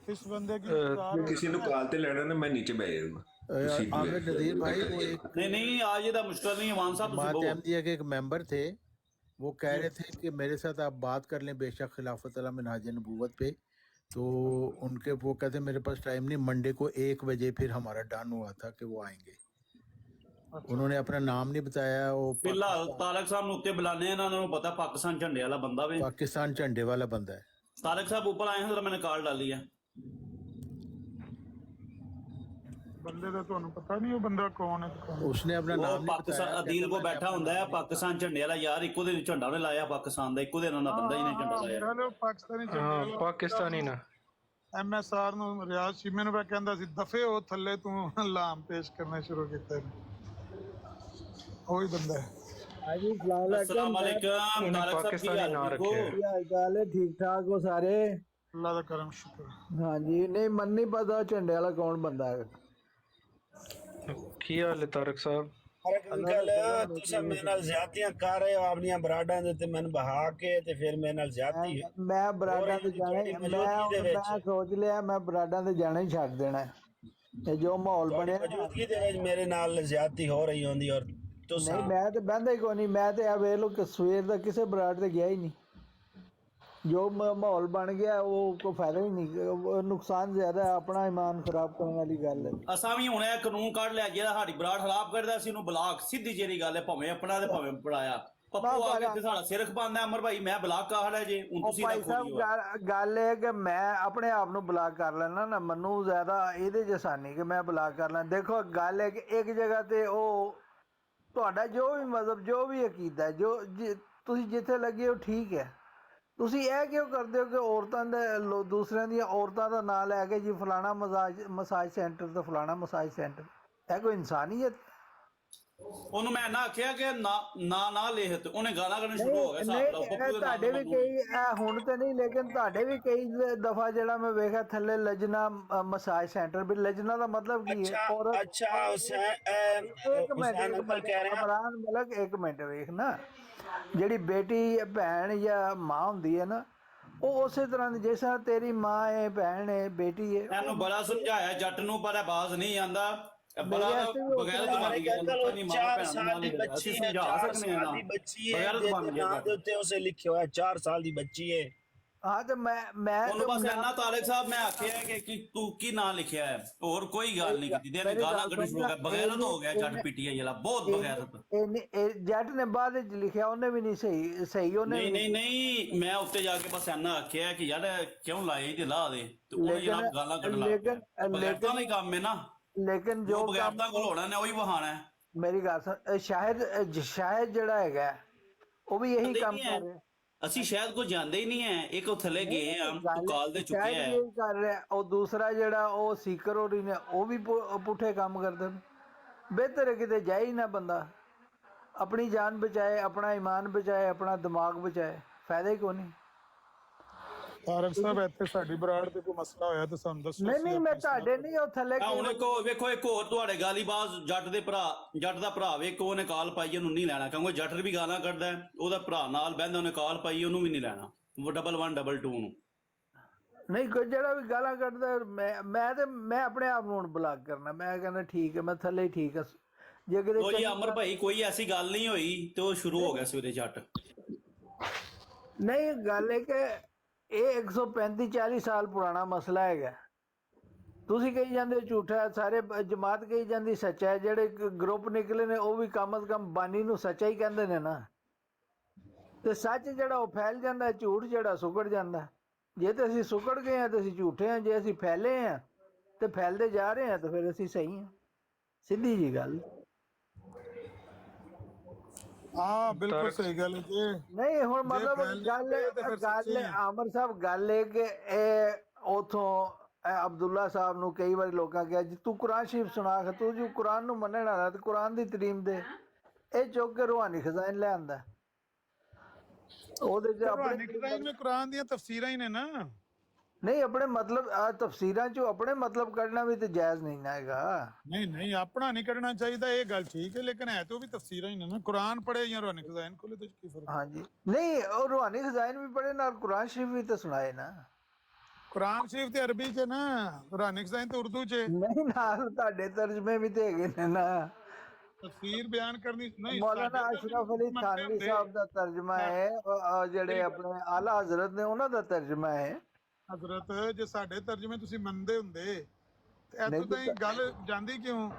इस बंदे की ਕਿਸੇ ਨੂੰ ਕਾਲ ਤੇ ਲੈਣਾ ਨਾ, ਮੈਂ ਨੀਚੇ ਬਹਿ ਜਾਊਂਗਾ। ਤੁਸੀਂ आमिर नदीर भाई वो एक नहीं आज ये मुश्किल नहीं है मान साहब, तुसी जमात बहु- अहमदिया के एक मेंबर थे, वो कह रहे थे कि मेरे साथ आप बात कर लें बेशक खिलाफत अला मिनहाज नबूवत पे, तो उनके वो कहते मेरे पास टाइम नहीं, मंडे को 1 बजे फिर हमारा डन हुआ था कि वो आएंगे। उन्होंने अपना नाम नहीं बताया, वो फिलहाल तारक साहब ਨੂੰ ਉੱਤੇ ਬੁਲਾਣੇ ਆ, ਇਹਨਾਂ ਨੂੰ ਪਤਾ ਪਾਕਿਸਤਾਨ ਝੰਡੇ वाला बंदा वे। पाकिस्तान झंडे वाला बंदा है। तारक साहब ऊपर आए हैं, जरा मैंने कॉल डाली है। ਬੰਦੇ ਦਾ ਤੁਹਾਨੂੰ ਪਤਾ ਨਹੀਂ ਉਹ ਬੰਦਾ ਕੌਣ ਹੈ ਤੇ ਕੌਣ उसने अपना वो नाम नहीं पाकिस्तान बताया, अदील को कहता बैठा मैंने ਹੁੰਦਾ ਹੈ अपना ਪਾਕਿਸਤਾਨ ਝੰਡੇ ਵਾਲਾ ਯਾਰ, ਇੱਕੋ ਦੇ ਝੰਡਾ ਨੇ ਲਾਇਆ ਪਾਕਿਸਤਾਨ ਦਾ, ਇੱਕੋ ਦੇ ਨਾਂ ਦਾ ਬੰਦਾ ਹੀ ਨੇ ਝੰਡਾ ਲਾਇਆ। ਹੈਲੋ ਪਾਕਿਸਤਾਨੀ हाँ पाकिस्तानी ना ਐਮਐਸਆਰ ਨੂੰ ਰਿਆਜ਼ ਸ਼ੀਮੇ ਨੂੰ ਕਹਿੰਦਾ ਸੀ ਦਫੇ ਉਹ ਥੱਲੇ ਤੂੰ ਲਾਮ ਪੇਸ਼ ਕਰਨੇ ਸ਼ੁਰੂ ਕੀਤੇ ਨੇ, ਉਹੀ ਬੰਦਾ ਹੈ। अस्सलाम वालेकुम उन्हें तारक साहब, की पाकिस्तानी हाल ना ठीक हो? रखे। ਕੀ ਹਾਲ ਚਾਲ ਹੈ? ਠੀਕ ਠਾਕ ਹੋ ਸਾਰੇ? ਅੱਲਾ ਦਾ ਕਰਮ ਸ਼ੁਕਰ। ਹਾਂਜੀ, ਨਹੀਂ ਮਨ ਨਹੀਂ ਪਤਾ ਝੰਡੇ ਵਾਲਾ ਕੌਣ ਬੰਦਾ ਹੈ। की हाल है तारक साहब? अरे अंकल तुसा मेरे नाल ज्यादतियां कर रहे हो अपनी बराडां दे ते मैनू बहा के ते फिर मेरे नाल ज्यादती है। ਮੈਂ ਬਰਾਡਾਂ ਤੇ ਜਾਣਾ ਤੁਹਾਡੀ ਮੌਜੂਦਗੀ ਦੇ ਵਿੱਚ। ਮੈਂ ਸੋਚ ਲਿਆ ਮੈਂ ਬਰਾਡਾਂ ਤੇ ਜਾਣਾ ਹੀ ਛੱਡ ਦੇਣਾ ਹੈ। ਇਹ ਜੋ ਮਾਹੌਲ ਬਣਿਆ मौजूदगी दे विच मेरे नाल ज्यादती हो रही होंदी और तुसा ਨਹੀਂ, ਮੈਂ ਤੇ ਬਹਿੰਦਾ ਹੀ ਕੋਈ ਨਹੀਂ, ਮੈਂ ਤੇ ਆ ਵੇਖ ਲੋ ਕਿ ਸਵੇਰ ਦਾ ਕਿਸੇ ਬਰਾਡ ਤੇ ਗਿਆ ਹੀ ਨਹੀਂ। ਜੋ ਮਾਹੌਲ ਬਣ ਗਿਆ ਉਹ ਕੋਈ ਫਾਇਦਾ ਹੀ ਨਹੀਂ, ਉਹ ਨੁਕਸਾਨ ਜ਼ਿਆਦਾ ਹੈ, ਆਪਣਾ ਇਮਾਨ ਖਰਾਬ ਕਰਨ ਵਾਲੀ ਗੱਲ ਹੈ। ਅਸਾਂ ਵੀ ਹੁਣ ਇਹ ਕਾਨੂੰਨ ਕੱਢ ਲਿਆ, ਜਿਹੜਾ ਸਾਡੀ ਬਰਾੜ ਖਰਾਬ ਕਰਦਾ ਸੀ ਉਹਨੂੰ ਬਲਾਕ, ਸਿੱਧੀ ਜਿਹੜੀ ਗੱਲ ਹੈ, ਭਾਵੇਂ ਆਪਣਾ ਤੇ ਭਾਵੇਂ ਪੜਾਇਆ। ਪੱਪੂ ਆ ਕੇ ਤੇ ਸਾਡਾ ਸਿਰ ਖਪਾਉਂਦਾ, ਅਮਰ ਭਾਈ ਮੈਂ ਬਲਾਕ ਕਾਹੜਾ ਜੇ ਹੁਣ ਤੁਸੀਂ ਭਾਈ ਨਾ ਸਾਹਿਬ ਖੋਲਿਓ। ਗੱਲ ਇਹ ਕਿ ਮੈਂ ਆਪਣੇ ਆਪ ਨੂੰ ਬਲਾਕ ਕਰ ਲੈਣਾ ਨਾ, ਮੈਨੂੰ ਜ਼ਿਆਦਾ ਇਹਦੇ 'ਚ ਆਸਾਨੀ ਕਿ ਮੈਂ ਬਲਾਕ ਕਰ ਲਾਂ। ਦੇਖੋ ਗੱਲ ਹੈ ਕਿ ਇੱਕ ਜਗ੍ਹਾ ਤੇ ਉਹ ਤੁਹਾਡਾ ਜੋ ਵੀ ਮਜ਼ਹਬ, ਜੋ ਵੀ ਅਕੀਦਾ, ਤੁਸੀਂ ਜਿੱਥੇ ਲੱਗੇ ਹੋ ਠੀਕ ਹੈ, ਤੁਸੀਂ ਇਹ ਕਿਉਂ ਕਰਦੇ ਹੋ ਕਿ ਔਰਤਾਂ ਦੇ ਦੂਸਰਿਆਂ ਦੀਆਂ ਔਰਤਾਂ ਦਾ ਨਾਂ ਲੈ ਕੇ ਜੀ ਫਲਾਣਾ ਮਸਾਜ ਸੈਂਟਰ ਤੇ ਫਲਾਣਾ ਮਸਾਜ ਸੈਂਟਰ, ਇਹ ਕੋਈ ਇਨਸਾਨੀਅਤ? ਉਹਨੂੰ ਮੈਂ ਨਾ ਆਖਿਆ ਕਿ ਨਾ ਲਿਖ, ਤੇ ਉਹਨੇ ਗਾਲਾਂ ਕੱਢਣ ਸ਼ੁਰੂ ਹੋ ਗਿਆ। ਨਹੀਂ, ਇਹ ਤੁਹਾਡੇ ਵੀ ਕਈ ਹੁਣ ਤੇ ਨਹੀਂ, ਲੇਕਿਨ ਤੁਹਾਡੇ ਵੀ ਕਈ ਦਫਾ ਜਿਹੜਾ ਮੈਂ ਵੇਖਿਆ ਥੱਲੇ ਲਜਨਾ ਮਸਾਜ ਸੈਂਟਰ ਵੀ, ਲਜਨਾ ਦਾ ਮਤਲਬ ਕੀ ਹੈ? अच्छा ਇੱਕ ਮਿੰਟ ਇਮਰਾਨ ਮਲਕ, ਇੱਕ ਮਿੰਟ ਵੇਖ ਨਾ, ਜਿਹੜੀ ਬੇਟੀ ਭੈਣ ਜਾਂ ਮਾਂ ਹੁੰਦੀ ਹੈ ਨਾ, ਉਹ ਉਸੇ ਤਰ੍ਹਾਂ ਦੀ ਜਿਸ ਤਰ੍ਹਾਂ ਤੇਰੀ ਮਾਂ ਹੈ, ਭੈਣ ਹੈ, ਬੇਟੀ ਹੈ। ਇਹਨੂੰ ਬੜਾ ਸਮਝਾਇਆ ਜੱਟ ਨੂੰ, ਪਰ ਆਵਾਜ਼ ਨਹੀਂ ਆਂਦਾ। ਬੜਾ ਬਗੈਰ ਜ਼ਬਾਨ ਦੀ ਗੱਲ ਨਹੀਂ, ਮਾਂ 4 ਭੈਣ ਸਾਲ ਦੀ ਨੂੰ ਬੱਚੀ है, ਸਮਝਾ 4 ਸਕਨੇ ਆ साल ਨਾ, ਦੀ ਬੱਚੀ ਬਗੈਰ है, ਜ਼ਬਾਨ ਦੀ नाम दे उत्ते उसे लिखियो है 4 साल ਦੀ ਬੱਚੀ है। ਹਾਂ ਤੇ ਮੈਂ ਉਹਨੂੰ ਬਸ ਇੰਨਾ ਤਾਰਕ ਸਾਹਿਬ ਮੈਂ ਆਖਿਆ ਕਿ ਤੂੰ ਕੀ ਨਾਂ ਲਿਖਿਆ ਹੈ, ਹੋਰ ਕੋਈ ਗੱਲ ਨਹੀਂ ਕੀਤੀ। ਇਹਨੇ ਗਾਲਾਂ ਕੱਢਣ ਸ਼ੁਰੂ ਕਰ, ਬਗੈਰਤ ਹੋ ਗਿਆ ਜੱਟ ਪੀਟੀਆਈ ਵਾਲਾ, ਬਹੁਤ ਬਗੈਰਤ। ਜੱਟ ਨੇ ਬਾਅਦ ਵਿੱਚ ਲਿਖਿਆ, ਉਹਨੇ ਵੀ ਨਹੀਂ ਸਹੀ ਉਹਨੇ ਨਹੀਂ ਮੈਂ ਉੱਤੇ ਜਾ ਕੇ ਬਸ ਇੰਨਾ ਆਖਿਆ ਕਿ ਯਾਰ ਕਿਉਂ ਲਾਏ ਤੇ ਲਾ ਦੇ, ਤੇ ਉਹਨੇ ਜਨਾਬ ਗਾਲਾਂ ਕੱਢਣ ਲੱਗ ਪਿਆ। ਬਗੈਰਤਾਂ ਦਾ ਹੀ ਕੰਮ ਹੈ ਨਾ, ਲੇਕਿਨ ਜੋ ਬਗੈਰਤਾਂ ਕੋਲ ਹੋਣਾ ਨੇ ਉਹੀ ਵਹਾਣਾ ਹੈ। ਮੇਰੀ ਗੱਲ ਸੁਣ, ਸ਼ਾਇਦ ਜਿਹੜਾ ਹੈਗਾ ਉਹ ਵੀ ਇਹੀ ਕੰਮ ਕਰ ਰਿਹਾ। ਅਸੀਂ ਸ਼ਾਇਦ ਕੋਈ ਜਾਂਦੇ ਹੀ ਨਹੀਂ ਹੈ, ਇੱਕ ਥੱਲੇ ਗਏ ਆ, ਤੂੰ ਕਾਲ ਦੇ ਚੁੱਕਿਆ ਹੈ। ਇਹੀ ਕਰ ਰਿਹਾ। ਉਹ ਦੂਸਰਾ ਜਿਹੜਾ ਉਹ ਸੀਕਰ ਹੋ ਰਹੀ ਨੇ, ਉਹ ਵੀ ਪੁੱਠੇ ਕੰਮ ਕਰਦੇ ਨੇ। ਬਿਹਤਰ ਹੈ ਕਿਤੇ ਜਾਏ ਹੀ ਨਾ ਬੰਦਾ, ਆਪਣੀ ਜਾਨ ਬਚਾਏ, ਆਪਣਾ ਈਮਾਨ ਬਚਾਏ, ਆਪਣਾ ਦਿਮਾਗ ਬਚਾਏ, ਫਾਇਦਾ ਹੀ ਕੋਈ ਨਹੀਂ। ਤਾਰਕ ਸਾਹਿਬ ਇੱਥੇ ਸਾਡੀ ਬਰਾੜ ਤੇ ਕੋਈ ਮਸਲਾ ਹੋਇਆ ਤਾਂ ਸਾਨੂੰ ਦੱਸੋ। ਨਹੀਂ ਮੈਂ ਤੁਹਾਡੇ ਨਹੀਂ, ਉਹ ਥੱਲੇ ਹੁਣ ਵੇਖੋ ਇੱਕ ਹੋਰ ਤੁਹਾਡੇ ਗਾਲੀਬਾਜ਼ ਜੱਟ ਦਾ ਭਰਾ ਵੇਖੋ, ਉਹਨੇ ਕਾਲ ਪਾਈ, ਉਹਨੂੰ ਨਹੀਂ ਲੈਣਾ ਕਿਉਂਕਿ ਜੱਟ ਵੀ ਗਾਲਾਂ ਕੱਢਦਾ, ਉਹਦਾ ਭਰਾ ਨਾਲ ਬਹਿੰਦਾ, ਉਹਨੇ ਕਾਲ ਪਾਈ, ਉਹਨੂੰ ਵੀ ਨਹੀਂ ਲੈਣਾ। 1122 ਨੂੰ ਨਹੀਂ, ਕੋਈ ਜਿਹੜਾ ਵੀ ਗਾਲਾਂ ਕੱਢਦਾ, ਮੈਂ ਆਪਣੇ ਆਪ ਨੂੰ ਹੁਣ ਬਲਾਕ ਕਰਨਾ। ਮੈਂ ਕਹਿੰਦਾ ਠੀਕ ਹੈ, ਮੈਂ ਥੱਲੇ ਹੀ ਠੀਕ ਹੈ। ਜੇ ਕਿਤੇ ਕੋਈ ਅਮਰ ਭਾਈ ਕੋਈ ਐਸੀ ਗੱਲ ਨਹੀਂ ਹੋਈ ਤੇ ਉਹ ਸ਼ੁਰੂ ਹੋ ਗਿਆ ਸਵੇਰੇ ਜੱਟ। ਨਹੀਂ, ਗੱਲ ਹੈ ਕਿ ਇਹ 135-40 ਸਾਲ ਪੁਰਾਣਾ ਮਸਲਾ ਹੈਗਾ। ਤੁਸੀਂ ਕਹੀ ਜਾਂਦੇ ਹੋ ਝੂਠਾ, ਸਾਰੇ ਜਮਾਤ ਕਹੀ ਜਾਂਦੀ ਸੱਚਾ ਹੈ, ਜਿਹੜੇ ਗਰੁੱਪ ਨਿਕਲੇ ਨੇ ਉਹ ਵੀ ਕਮ ਅਜ਼ ਕਮ ਬਾਨੀ ਨੂੰ ਸੱਚਾ ਹੀ ਕਹਿੰਦੇ ਨੇ ਨਾ। ਤੇ ਸੱਚ ਜਿਹੜਾ ਉਹ ਫੈਲ ਜਾਂਦਾ, ਝੂਠ ਜਿਹੜਾ ਸੁਕੜ ਜਾਂਦਾ। ਜੇ ਤੇ ਅਸੀਂ ਸੁਕੜ ਗਏ ਹਾਂ ਤੇ ਅਸੀਂ ਝੂਠੇ ਹਾਂ, ਜੇ ਅਸੀਂ ਫੈਲੇ ਹਾਂ ਤੇ ਫੈਲਦੇ ਜਾ ਰਹੇ ਹਾਂ ਤਾਂ ਫਿਰ ਅਸੀਂ ਸਹੀ ਹਾਂ। ਸਿੱਧੀ ਜੀ ਗੱਲ। ਹਾਂ ਬਿਲकुल सही गल है जी। ਨਹੀਂ ਹੁਣ ਜੇ ਮਤਲਬ ਫੈਲ ਗੱਲ ਜਾਂਦੇ ਤੇ ਫਿਰ ਸੱਚੇ ਗੱਲ ਆ। ਆਮਰ ਸਾਹਿਬ ਗੱਲ ਹੈ ਕਿ ਇਹ ਉਥੋਂ ਅਬਦੁੱਲਾ ਸਾਹਿਬ ਨੂੰ ਕਈ ਵਾਰੀ ਲੋਕਾਂ ਕਿਹਾ ਜੀ ਤੂੰ ਕੁਰਾਨ ਸ਼ਰੀਫ ਸੁਣਾ, ਤੂੰ ਜੋ ਕੁਰਾਨ ਨੂੰ ਮੰਨਣ ਵਾਲਾ ਤੇ ਕੁਰਾਨ ਦੀ ਤਰੀਮ ਦੇ। ਇਹ ਚੁੱਕ ਕੇ ਰੂਹਾਨੀ ਖਜ਼ਾਨ ਲੈ ਆਂਦਾ, ਉਹਦੇ ਚ रूहानी खजाइन में कुरान ਦੀਆਂ ਤਫਸੀਰਾਂ ਹੀ ਨੇ ਨਾ। ਨਹੀਂ ਆਪਣੇ ਮਤਲਬ ਤਫਸੀਰਾਂ ਚੋਂ ਆਪਣੇ ਮਤਲਬ ਕੱਢਣਾ ਵੀ ਤੇ ਜਾਇਜ਼ ਨਹੀਂ ਨਾ ਹੈਗਾ। ਨਹੀਂ ਨਹੀਂ ਆਪਣਾ ਨਹੀਂ ਕਰਨਾ ਚਾਹੀਦਾ, ਇਹ ਗੱਲ ਠੀਕ ਹੈ, ਲੇਕਿਨ ਹੈ ਤਾਂ ਉਹ ਵੀ ਤਫਸੀਰਾਂ ਹੀ ਨੇ ਨਾ। ਕੁਰਾਨ ਪੜ੍ਹੇ ਜਾਂ रूहानी खजाइन खोले तो ਕੀ ਫਰਕ? ਹਾਂਜੀ ਨਹੀਂ ਉਹ ਰੂਹਾਨੀ ਖਜ਼ਾਨ ਵੀ ਪੜ੍ਹੇ ਨਾਲ ਕੁਰਾਨ ਸ਼ਰੀਫ ਵੀ ਤਾਂ ਸੁਣਾਏ ਨਾ। ਕੁਰਾਨ ਸ਼ਰੀਫ ਤੇ ਅਰਬੀ ਚ ਨਾ, रूहानी खजाइन ਤੇ ਉਰਦੂ ਚ। ਨਹੀਂ ਨਾਲ ਤੁਹਾਡੇ ਤਰਜਮੇ ਵੀ ਤੇ ਹੈਗੇ ਨੇ ਨਾ। ਤਫਸੀਰ ਬਿਆਨ ਕਰਨੀ ਨਹੀਂ। ਮੌਲਾਨਾ ਅਸ਼ਰਫ ਅਲੀ ਥਾਨਵੀ ਸਾਹਿਬ ਦਾ ਤਰਜਮਾ ਹੈ, ਜਿਹੜੇ ਆਪਣੇ ਆਲਾ ਹਜ਼ਰਤ ਨੇ ਉਹਨਾਂ ਦਾ ਤਰਜਮਾ ਹੈ। ਹਜ਼ਰਤ ਜੇ ਸਾਡੇ ਤਰਜਮੇ ਤੁਸੀਂ ਮੰਨਦੇ ਹੁੰਦੇ ਤੇ ਨਹੀਂ ਇੱਥੋਂ ਤਾਈਂ ਗੱਲ ਜਾਂਦੀ ਕਿਉਂ?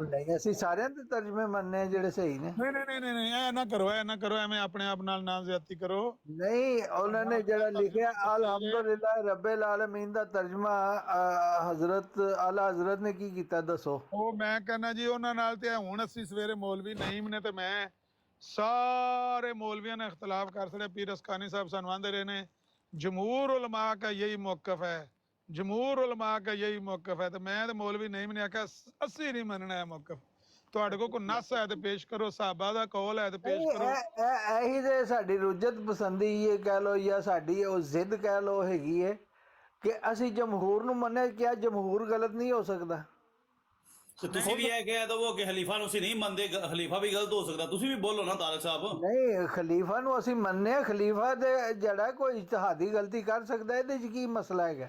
ਨਹੀਂ ਅਸੀਂ ਸਾਰਿਆਂ ਦੇ ਤਰਜਮੇ ਮੰਨਨੇ ਜਿਹੜੇ ਸਹੀ ਨੇ। ਨਹੀਂ ਨਹੀਂ ਨਹੀਂ ਨਹੀਂ ਇਹ ਨਾ ਕਰੋ, ਇਹ ਨਾ ਕਰੋ, ਐਵੇਂ ਆਪਣੇ ਆਪ ਨਾਲ ਨਾ ਜ਼ਿਆਦਤੀ ਕਰੋ। ਨਹੀਂ ਉਹਨਾਂ ਨੇ ਜਿਹੜਾ ਲਿਖਿਆ ਅਲਹਮਦੁਲਿल्लाह ਰੱਬਿਲ ਆਲਮੀਨ ਦਾ ਤਰਜਮਾ ਹਜ਼ਰਤ ਆਲਾ ਹਜ਼ਰਤ ਨੇ ਕੀ ਕੀਤਾ ਦੱਸੋ? ਉਹ ਮੈਂ ਕਹਿੰਦਾ ਜੀ ਉਹਨਾਂ ਨਾਲ ਤੇ ਹੁਣ ਅਸੀਂ ਸਵੇਰੇ ਮੌਲਵੀ ਨਈਮ ਨੇ ਤੇ ਮੈਂ ਸਾਰੇ ਮੌਲਵੀਆਂ ਨੇ ਇਖਤਲਾਫ ਕਰ ਛੜਿਆ। ਪੀਰ ਅਸਕਾਨੀ ਸਾਹਿਬ ਸਾਨੂੰ ਆਂਦੇ ਰਹੇ ਨੇ जमहूर उलमा का यही मौकफ है, जमहूर उलमा का यही मौकफ है। तो मैं तो मौलवी नहीं मैंने आख्या असी नहीं मनना है मौकफ। ਤੁਹਾਡੇ ਕੋਲ ਕੋਈ ਨਸ ਹੈ ਤੇ ਪੇਸ਼ ਕਰੋ, ਸਾਹਬਾ ਦਾ ਕੌਲ ਹੈ ਤੇ ਪੇਸ਼ ਕਰੋ। ਇਹੀ ਤੇ ਸਾਡੀ ਰੁਜਤ ਪਸੰਦੀ ਇਹ ਕਹਿ ਲੋ ਜਾਂ ਸਾਡੀ ਉਹ ਜ਼ਿੱਦ ਕਹਿ ਲੋ ਹੈਗੀ ਹੈ ਕਿ ਅਸੀਂ ਜਮਹੂਰ ਨੂੰ ਮੰਨੇ। ਕਿਆ ਜਮਹੂਰ ਗਲਤ ਨਹੀਂ ਹੋ ਸਕਦਾ? ਤੇ ਤੁਸੀਂ ਵੀ ਇਹ ਕਹਿ ਦਵੋ ਕਿ ਖਲੀਫਾ ਨੂੰ ਅਸੀਂ ਨਹੀਂ ਮੰਨਦੇ, ਖਲੀਫਾ ਵੀ ਗਲਤ ਹੋ ਸਕਦਾ। ਤੁਸੀਂ ਵੀ ਬੋਲੋ ਨਾ ਤਾਰਿਕ ਸਾਹਿਬ। ਨਹੀਂ ਖਲੀਫਾ ਨੂੰ ਅਸੀਂ ਮੰਨਿਆ, ਖਲੀਫਾ ਦੇ ਜਿਹੜਾ ਕੋਈ ਇਜਤਿਹਾਦੀ ਗਲਤੀ ਕਰ ਸਕਦਾ, ਇਹਦੇ 'ਚ ਕੀ ਮਸਲਾ ਹੈਗਾ?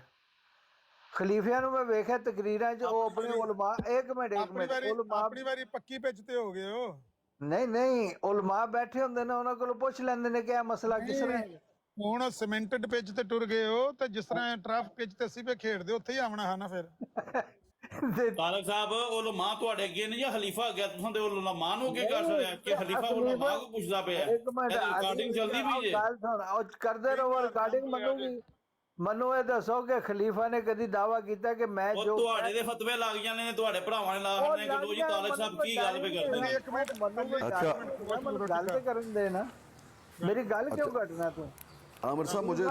ਖਲੀਫਿਆਂ ਨੂੰ ਮੈਂ ਵੇਖਿਆ ਤਕਰੀਰਾਂ 'ਚ ਉਹ ਆਪਣੇ ਉਲਮਾ ਇੱਕ ਮਿੰਟ ਉਲਮਾ ਆਪਣੀ ਵਾਰੀ ਪੱਕੀ ਪਿੱਚ ਤੇ ਹੋ ਗਏ ਹੋ। ਨਹੀਂ ਉਲਮਾ ਬੈਠੇ ਹੁੰਦੇ ਨੇ, ਉਹਨਾਂ ਕੋਲੋਂ ਪੁੱਛ ਲੈਂਦੇ ਨੇ ਕਿ ਇਹ ਮਸਲਾ ਕਿਸ ਤਰ੍ਹਾਂ ਹੈ। ਹੁਣ ਸੀਮੈਂਟਡ ਪਿੱਚ ਤੇ ਟੁਰ ਗਏ ਹੋ ਤੇ ਜਿਸ ਤਰ੍ਹਾਂ ਟਰਫ ਪਿੱਚ ਤੇ ਅਸੀਂ ਵੀ ਖੇਡਦੇ ਉੱਥੇ ਹੀ ਆਉਣਾ ਹੈ ਨਾ ਫਿਰ। ਤਾਰਿਕ ਸਾਹਿਬ ਉਲਮਾ ਤੁਹਾਡੇ ਅੱਗੇ ਨਹੀਂ ਜਾਂ ਖਲੀਫਾ ਅੱਗੇ? ਤੁਸੀਂ ਤੇ ਉਲਮਾ ਨੂੰ ਅੱਗੇ ਕਰ ਸਕਦੇ ਕਿ ਖਲੀਫਾ ਉਲਮਾ ਨੂੰ ਪੁੱਛਦਾ ਪਿਆ? ਇੱਕ ਮਿੰਟ ਰਿਕਾਰਡਿੰਗ ਚੱਲਦੀ ਪਈ ਹੈ। ਗੱਲ ਸੁਣ, ਉਹ ਕਰਦੇ ਰਹੋ ਰਿਕਾਰਡਿੰਗ। ਮੈਨੂੰ ਇਹ ਦੱਸੋ ਕਿ ਖਲੀਫਾ ਨੇ ਕਦੀ ਦਾਵਾ ਕੀਤਾ ਕਿ ਮੈਂ ਜੋ ਤੁਹਾਡੇ ਦੇ ਫਤਵੇ ਲੱਗ ਜਾਂਦੇ ਨੇ, ਤੁਹਾਡੇ ਭਰਾਵਾਂ ਨੇ ਲਾ ਜਾਂਦੇ ਕਿ ਲੋ ਜੀ ਤਾਰਿਕ ਸਾਹਿਬ ਕੀ ਗੱਲ ਪੇ ਕਰਦੇ ਨੇ? ਇੱਕ ਮਿੰਟ ਗੱਲ ਤੇ ਕਰਨ ਦੇ ਨਾ, ਮੇਰੀ ਗੱਲ ਕਿਉਂ ਕੱਟਣਾ ਤੂੰ? आमिर साहब मुझे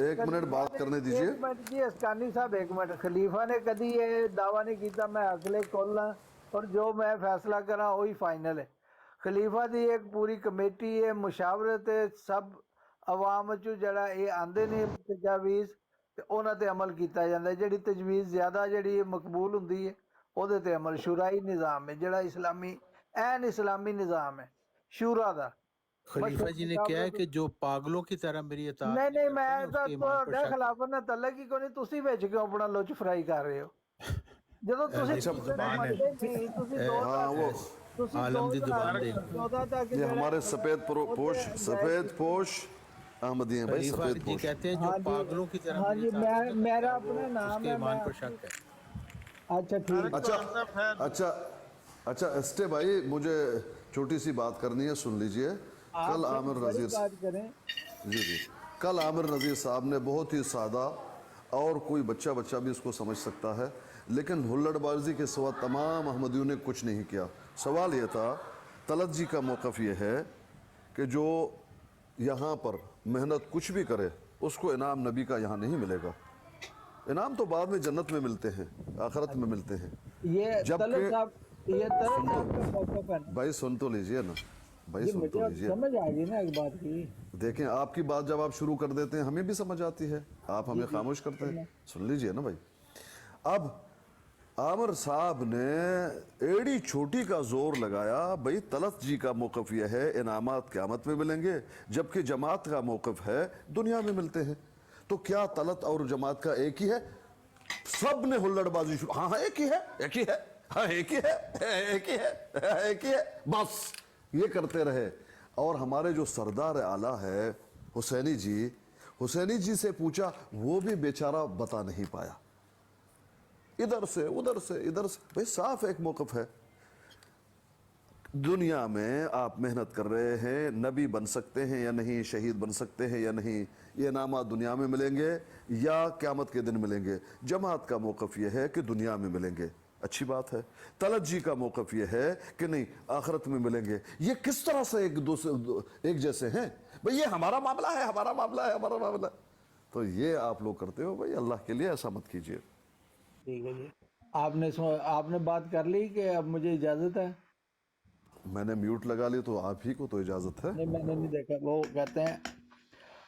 एक मिनट बात करने दीजिए। एक मिनट जी अस्कानी साहब एक मिनट। खलीफा ने कभी ये दावा नहीं किया मैं अगले खोलना और जो मैं फैसला करा वही फाइनल है। खलीफा की एक पूरी कमेटी है, मुशावरत है, सब आवाम चो जरा ये आंदे ने तजावीज़ ते उन्हां ते अमल किया जाता है। जिहड़ी तजवीज़ ज़्यादा जिहड़ी मकबूल हुंदी है उहदे ते अमल शुराई निज़ाम है, जिहड़ा इस्लामी ऐन इस्लामी निज़ाम है शूरा दा। खलीफा जी ने क्या है कि जो पागलों की तरह मेरी इताअत नहीं मैं तो खिलाफत ना तलक ही कोई। तुसी विच क्यों अपना लुच फ्राई कर रहे हो? ਜਦੋਂ ਤੁਸੀਂ आलम दी जुबान दे ये हमारे सफेद पोश अहमदी हैं भाई, सफेद जी पोश। कहते हैं जो पागलों की तरह हाँ जी मेरा अपना नाम है, ईमान पर शक है। अच्छा ठीक। अच्छा एस्टे भाई मुझे छोटी सी बात करनी है, सुन लीजिए। कल आमिर नज़ीर जी कल आमिर नज़ीर साहब ने बहुत ही सादा और कोई बच्चा भी इसको समझ सकता है, लेकिन हुल्लड़बाजी के सिवा तमाम अहमदियों ने कुछ नहीं किया। सवाल ये था, तलत जी का मौक़िफ़ ये है कि जो यहाँ पर मेहनत कुछ भी करे उसको इनाम नबी का यहाँ नहीं मिलेगा। इनाम तो बाद में जन्नत में मिलते हैं, आखिरत में मिलते हैं। भाई सुन तो लीजिए ना, भाई सुन तो लीजिए। समझ आ गई ना एक बात की। देखें आपकी बात जब आप शुरू कर देते हैं हमें भी समझ आती है, आप हमें खामोश करते हैं। सुन लीजिए ना भाई। अब आमिर साहब ने एड़ी छोटी का जोर लगाया, भाई तलत जी का मौक़िफ़ यह है इनामात क़यामत में मिलेंगे, जबकि जमात का मौक़िफ़ है दुनिया में मिलते हैं। तो क्या तलत और जमात का एक ही है? सब ने हुल्लड़बाजी शुरू, हाँ एक ही है, एक ही है, हाँ एक ही है, एक ही है, एक ही है, बस ये करते रहे। और हमारे जो सरदार आला है हुसैनी जी से पूछा, वो भी बेचारा बता नहीं पाया। इधर से उधर से इधर से। भाई साफ एक मौक़िफ़ है, दुनिया में आप मेहनत कर रहे हैं, नबी बन सकते हैं या नहीं, शहीद बन सकते हैं या नहीं, ये इनामात दुनिया में मिलेंगे या क़यामत के दिन मिलेंगे। जमात का मौक़िफ़ ये है कि दुनिया में मिलेंगे, अच्छी बात है। तलज्जी का मौक़िफ़ ये है कि नहीं, आखिरत में मिलेंगे। ये किस तरह से एक जैसे हैं? भाई ये हमारा मामला है, हमारा मामला है, हमारा मामला है। तो ये आप लोग करते हो, भाई अल्लाह के लिए ऐसा मत कीजिए। ठीक है जी, आपने बात कर ली कि अब मुझे इजाज़त है? मैंने म्यूट लगा ली तो आप ही को तो इजाज़त है। नहीं, मैंने नहीं देखा। वो कहते हैं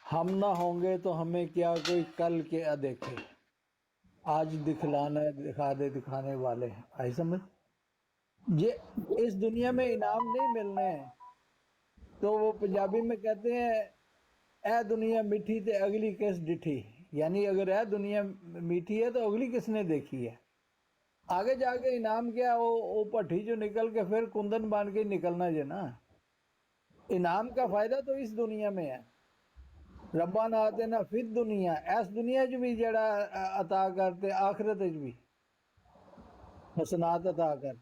हम ना होंगे तो हमें क्या कोई कल क्या देखे, आज दिखलाना दिखा दे दिखाने वाले। आई समझ? ये इस दुनिया में इनाम नहीं मिलने हैं। तो वो पंजाबी में कहते हैं ए दुनिया मीठी ते अगली किस डिठी, यानी अगर ए दुनिया मीठी है तो अगली किसने देखी है। आगे जाके इनाम क्या, वो भट्ठी जो निकल के फिर कुंदन बन के निकलना जे ना। इनाम का फायदा तो इस दुनिया में है। रब्बा ना आते ना फिर दुनिया, इस दुनिया च भी जड़ा अता करते, आखिरत च भी हसनात अता कर।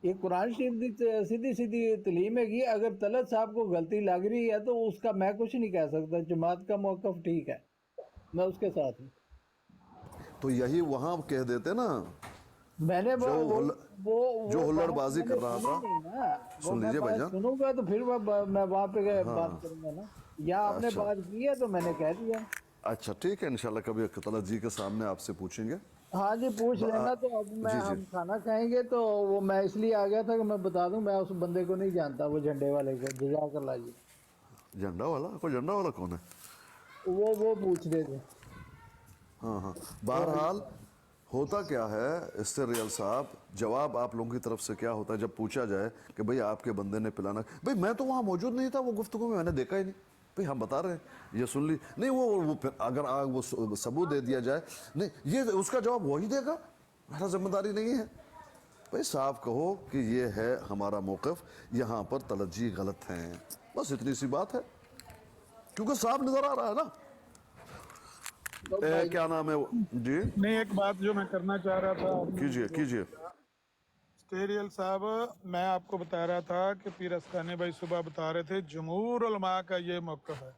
ये कुरान शरीफ की सीधी सीधी तलीम है कि अगर तलत साहब को गलती लग रही है तो उसका मैं कुछ नहीं कह सकता। जमात का मौक़िफ़ ठीक है, मैं उसके साथ हूँ। तो यही वहां कह देते ना, मैंने जो हुल्लड़बाजी कर रहा था। सुन लीजिए भाईजान, सुनूंगा तो फिर मैं वहाँ पे बात करूंगा ना। यहाँ आपने अच्छा। बात की है तो मैंने कह दिया। अच्छा ठीक है, इंशाल्लाह कभी तलत जी के सामने आपसे पूछेंगे। हाँ जी, पूछ लेना। तो अब हम खाना खाएंगे तो वो मैं इसलिए आ गया था कि मैं बता दूं, मैं उस बंदे को नहीं जानता, वो झंडे वाले को। जज़ाकल्लाह जी। झंडा वाला? कोई झंडा वाला कौन है? वो पूछ रहे थे। हाँ, बहरहाल होता क्या है इससे रियल साहब, जवाब आप लोगों की तरफ से क्या होता है जब पूछा जाए कि भाई आपके बंदे ने पिलाना। भाई मैं तो वहाँ मौजूद नहीं था, वो गुफ्तगू में मैंने देखा ही नहीं। भाई हम बता रहे हैं, ये सुन ली नहीं। वो अगर वो सबूत दे दिया जाए, नहीं ये उसका जवाब वही देगा, मेरा जिम्मेदारी नहीं है। भाई साफ कहो कि ये है हमारा मौक़िफ़, यहाँ पर तलज्जी गलत हैं, बस इतनी सी बात है, क्योंकि साफ नजर आ रहा है ना। क्या नाम है वो? जी नहीं, एक बात जो मैं करना चाह रहा था, कीजिए कीजिए। स्टेरियल साहब, मैं आपको बता रहा था कि पीर अस्कानी भाई सुबह बता रहे थे जमहूर उलमा का ये मौक़िफ़ है,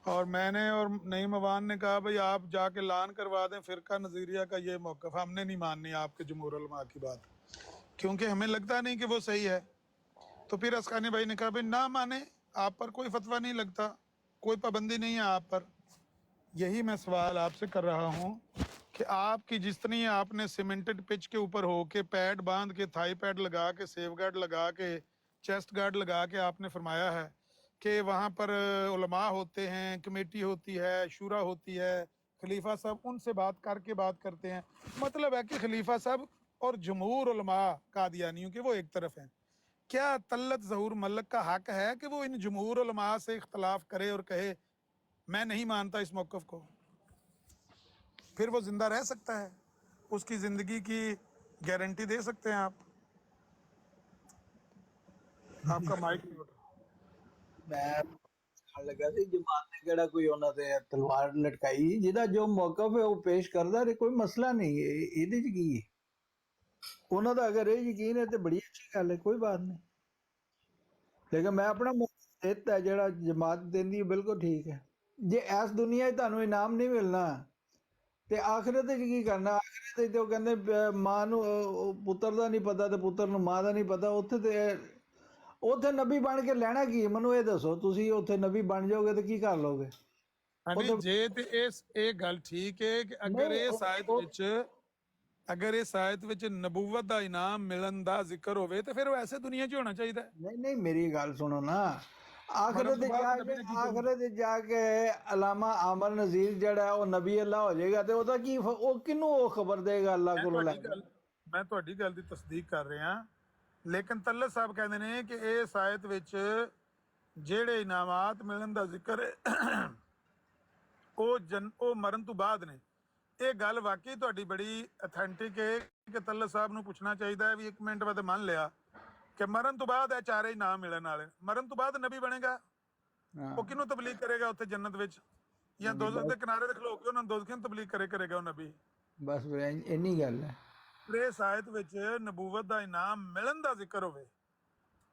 और मैंने और नईम अवान ने कहा भाई आप जाके लान करवा दें फ़िरका नज़ीरिया का ये मौक़िफ़। हमने नहीं माननी आपके जमहूर उलमा की बात, क्योंकि हमें लगता नहीं कि वो सही है। तो पीर अस्कानी भाई ने कहा भाई ना माने, आप पर कोई फतवा नहीं लगता, कोई पाबंदी नहीं है आप पर। यही मैं सवाल आपसे कर रहा हूँ कि आपकी जितनी आपने सीमेंटेड पिच के ऊपर हो के पैड बांध के, थाई पैड लगा के, सेफ गार्ड लगा के, चेस्ट गार्ड लगा के आपने फरमाया है कि वहाँ पर उलमा होते हैं, कमेटी होती है, शूरा होती है, खलीफा साहब उनसे बात करके बात करते हैं। मतलब है कि खलीफा साहब और जमहूर उलमा कादियानियों के वो एक तरफ हैं। क्या तल्लत ज़हूर मल्लक का हक है कि वो इन जमहूर उलमा से इख्तलाफ करे और कहे मैं नहीं मानता इस मौक़िफ़ को? फिर वो जिंदा रह सकता है, उसकी जिंदगी की गारंटी दे सकते हैं आप? आपका माइक नहीं उठ रहा। मैं लगा सी जमात ने केड़ा कोई उन्हां ते तलवार लटकाई, जिहदा जो मौक़िफ़ है वो पेश करदा रहे, कोई मसला नहीं है। ਇਹਦੇ ਚ ਕੀ है? ਉਹਨਾਂ ਦਾ अगर ਇਹ ਯਕੀਨ है तो बड़ी अच्छी गल है, कोई बात नहीं। लेकिन मैं अपना मौक़िफ़ है ਜਿਹੜਾ जमात देंदी है, बिल्कुल ठीक है। जे इस दुनिया 'ਚ ਤੁਹਾਨੂੰ इनाम नहीं मिलना ਤੇ ਆਖਿਰਤ 'ਚ ਕੀ ਕਰਨਾ? ਆਖਿਰਤ 'ਚ ਤੇ ਉਹ ਕਹਿੰਦੇ ਮਾਂ ਨੂੰ ਪੁੱਤਰ ਦਾ ਨਹੀਂ ਪਤਾ ਤੇ ਪੁੱਤਰ ਨੂੰ ਮਾਂ ਦਾ ਨਹੀਂ ਪਤਾ। ਉੱਥੇ ਨਬੀ ਬਣ ਕੇ ਲੈਣਾ ਕੀ? ਮੈਨੂੰ ਇਹ ਦੱਸੋ, ਤੁਸੀਂ ਉੱਥੇ ਨਬੀ ਬਣ ਜਾਓਗੇ ਤੇ ਕੀ ਕਰ ਲੋਗੇ? ਨਹੀਂ ਜੇ ਤੇ ਇਹ ਗੱਲ ਠੀਕ ਹੈ ਕਿ ਅਗਰ ਇਸ ਆਇਤ ਵਿੱਚ ਨਬੂਵਤ ਦਾ ਇਨਾਮ ਮਿਲਣ ਦਾ ਜ਼ਿਕਰ ਹੋਵੇ ਤੇ ਫਿਰ ਉਹ ਐਸੇ ਦੁਨੀਆ 'ਚ ਹੋਣਾ ਚਾਹੀਦਾ ਹੈ। ਨਹੀਂ ਮੇਰੀ ਗੱਲ ਸੁਣੋ ਨਾ। ਆਖਿਰਤ ਜਾ ਕੇ ਅਲਾਮਾ ਆਮਰ ਨਜ਼ੀਰ ਜਿਹੜਾ ਉਹ ਨਬੀ ਅੱਲਾ ਹੋ ਜਾਏਗਾ ਤੇ ਉਹਦਾ ਕੀ, ਉਹ ਕਿਹਨੂੰ ਉਹ ਖਬਰ ਦੇਗਾ ਅੱਲਾ ਕੋਲੋਂ ਲੈ ਕੇ? ਮੈਂ ਤੁਹਾਡੀ ਗੱਲ ਦੀ ਤਸਦੀਕ ਕਰ ਰਿਹਾ, ਲੇਕਿਨ ਤੱਲਤ ਸਾਹਿਬ ਕਹਿੰਦੇ ਨੇ ਕਿ ਇਸ ਆਇਤ ਵਿੱਚ ਜਿਹੜੇ ਇਨਾਮਾਤ ਮਿਲਣ ਦਾ ਜ਼ਿਕਰ ਹੈ ਉਹ ਮਰਨ ਤੋਂ ਬਾਅਦ ਨੇ। ਇਹ ਗੱਲ ਵਾਕਈ ਤੁਹਾਡੀ ਬੜੀ ਅਥੈਂਟਿਕ ਹੈ ਕਿ ਤੱਲਤ ਸਾਹਿਬ ਨੂੰ ਪੁੱਛਣਾ ਚਾਹੀਦਾ ਹੈ ਵੀ ਇੱਕ ਮਿੰਟ ਬਾਅਦ ਮੰਨ ਲਿਆ ਕਿ ਮਰਨ ਤੋਂ ਬਾਅਦ ਇਹ ਚਾਰੇ ਇਨਾਮ ਮਿਲਣ ਵਾਲੇ, ਮਰਨ ਤੋਂ ਬਾਅਦ ਨਬੀ ਬਣੇਗਾ, ਉਹ ਕਿਹਨੂੰ ਤਬਲੀਗ ਕਰੇਗਾ ਉੱਥੇ ਜੰਨਤ ਵਿੱਚ? ਜਾਂ ਦੋਜ਼ਖ ਦੇ ਕਿਨਾਰੇ ਤੇ ਖਲੋ ਕੇ ਉਹਨਾਂ ਨੂੰ ਦੋਜ਼ਖ ਨੂੰ ਤਬਲੀਗ ਕਰੇਗਾ ਉਹ ਨਬੀ? ਬਸ ਫਿਰ ਇੰਨੀ ਗੱਲ ਹੈ। ਇਸ ਆਇਤ ਵਿੱਚ ਨਬੂਵਤ ਦਾ ਇਨਾਮ ਮਿਲਣ ਦਾ ਜ਼ਿਕਰ ਹੋਵੇ